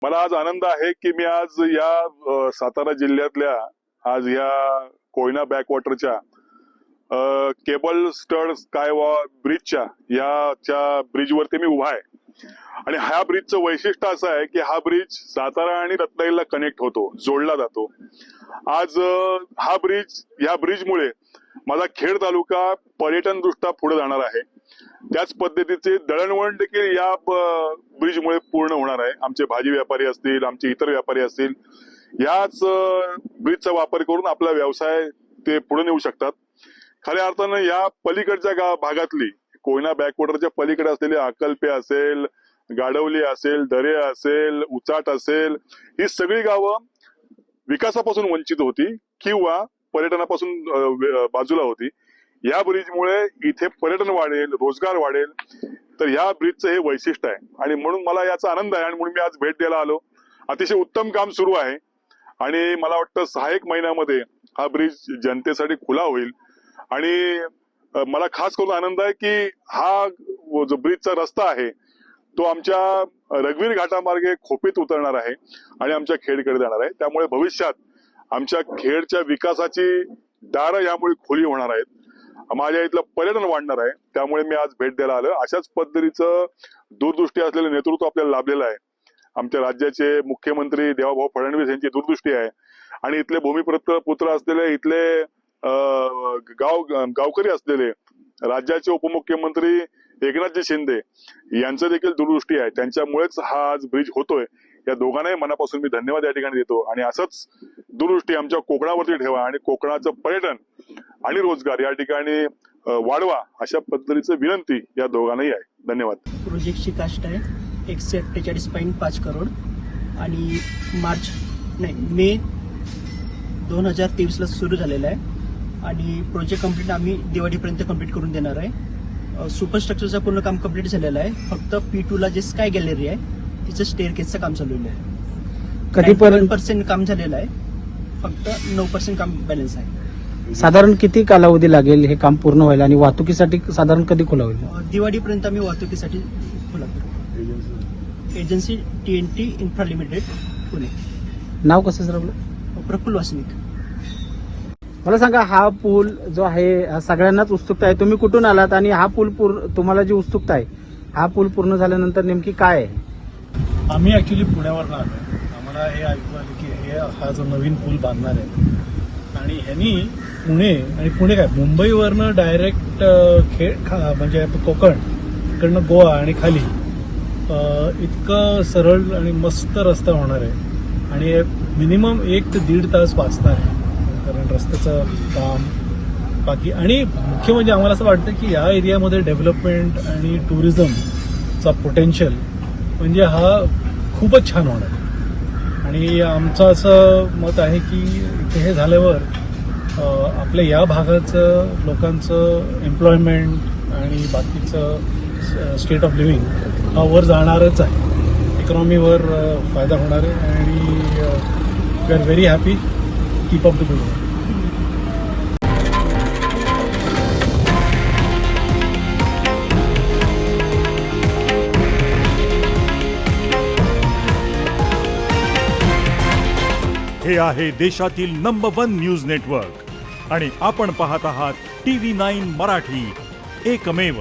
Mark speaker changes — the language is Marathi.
Speaker 1: मला आज आनंद आहे की मी आज या सातारा जिल्ह्यातल्या आज या कोयना बॅकवॉटरच्या केबल स्टड स्काय ब्रिजच्या याच्या ब्रिजवरती मी उभा आहे आणि ह्या ब्रिजचं वैशिष्ट्य असं आहे की हा ब्रिज सातारा आणि रत्नागिरीला कनेक्ट होतो, जोडला जातो। आज या ब्रिजमुळे माझा खेड तालुका पर्यटन दृष्ट्या पुढे जाणार आहे। त्याच पद्धतीचे दळणवळण देखील या ब्रिजमुळे पूर्ण होणार आहे। आमचे भाजी व्यापारी असतील, आमचे इतर व्यापारी असतील, याच ब्रिजचा वापर करून आपला व्यवसाय ते पुढे नेऊ शकतात। खऱ्या अर्थानं या पलीकडच्या भागातली कोयना बॅकवॉटरच्या पलीकडे असलेले अकल्पे असेल, गाडवली असेल, दरे असेल, उचाट असेल, ही सगळी गावं विकासापासून वंचित होती किंवा पर्यटनापासून बाजूला होती। या ब्रिजमुळे इथे पर्यटन वाढेल, रोजगार वाढेल, तर या ब्रिजचं हे वैशिष्ट्य आहे आणि म्हणून मला याचा आनंद आहे आणि म्हणून मी आज भेट द्यायला आलो। अतिशय उत्तम काम सुरू आहे आणि मला वाटतं 6-1 महिन्यामध्ये हा ब्रिज जनतेसाठी खुला होईल आणि मला खास करून आनंद आहे की हा जो ब्रिजचा रस्ता आहे तो आमच्या रघुवीर घाटामार्गे खोपीत उतरणार आहे आणि आमच्या खेडकडे जाणार आहे। त्यामुळे भविष्यात आमच्या खेडच्या विकासाची दारं यामुळे खुली होणार आहेत, माझ्या इथलं पर्यटन वाढणार आहे। त्यामुळे मी आज भेट द्यायला आलो। अशाच पद्धतीचं दूरदृष्टी असलेलं नेतृत्व आपल्याला लाभलेलं आहे। आमच्या राज्याचे मुख्यमंत्री देवाभाऊ फडणवीस यांची दूरदृष्टी आहे आणि इथले भूमिपुत्र असलेले इथले गावकरी असलेले राज्याचे उपमुख्यमंत्री एकनाथजी शिंदे यांचं देखील दूरदृष्टी आहे। त्यांच्यामुळेच हा आज ब्रिज होतोय। या दोघांनाही मनापासून मी धन्यवाद या ठिकाणी देतो आणि असंच दूरदृष्टी आमच्या कोकणावरती ठेवा आणि कोकणाचं पर्यटन आणि रोजगार या ठिकाणी वाढवा, अशा पद्धतीची विनंती या दोघांनाही आहे। धन्यवाद।
Speaker 2: प्रोजेक्टची कास्ट आहे 148.5 करोड आणि मे 2023 ला सुरू झालेला आहे आणि प्रोजेक्ट कंप्लीट आम्ही दिवाळीपर्यंत कंप्लीट करून देणार आहे। सुपरस्ट्रक्चरचं पूर्ण काम कंप्लीट झालेलं आहे। फक्त P2 ला जे स्काय गॅलरी आहे तिचं स्टेअरकेसचं काम चालू आहे। कधीपर्यंत 91% काम झालेलं आहे, फक्त 9% काम बॅलन्स आहे।
Speaker 3: साधारण किती कालावधी लागेल हे काम पूर्ण व्हायला आणि वाहतुकीसाठी साधारण कधी खुला होईल?
Speaker 2: दिवाळीपर्यंत आम्ही वाहतुकीसाठी खुला करू। Agency TNT infra limited, Pune.
Speaker 3: नाव कसं सर आपलं?
Speaker 2: प्रफुल्ल वासनिक।
Speaker 3: मला सांगा, हा पूल जो आहे सगळ्यांनाच उत्सुकता आहे, तुम्ही कुठून आलात आणि हा पूल तुम्हाला जी उत्सुकता आहे, हा पूल पूर्ण झाल्यानंतर नेमकी काय आहे?
Speaker 4: आम्ही ऍक्च्युली पुण्यावरनं आलो। आम्हाला हे ऐकू आलं की हा जो नवीन पूल बांधणार आहे आणि ह्यांनी पुणे काय मुंबईवरनं डायरेक्ट म्हणजे कोकण इकडनं गोवा आणि खाली इतकं सरळ आणि मस्त रस्ता होणार आहे आणि मिनिमम 1 ते 1.5 तास वाचणार आहे, कारण रस्त्याचं काम बाकी। आणि मुख्य म्हणजे आम्हाला असं वाटतं की या एरियामध्ये डेव्हलपमेंट आणि टुरिझमचा पोटेन्शियल म्हणजे हा खूपच छान होणार आहे आणि आमचं असं मत आहे की इथे हे झाल्यावर आपल्या या भागाचं लोकांचं एम्प्लॉयमेंट आणि बाकीचं स्टेट ऑफ लिव्हिंग हा वर जाणारच आहे, इकॉनॉमीवर फायदा होणार आहे आणि we are very happy. Keep up the good work.
Speaker 5: हे आहे देशातील नंबर 1 न्यूज नेटवर्क आणि आपण पाहत आहात TV9 मराठी, एकमेव।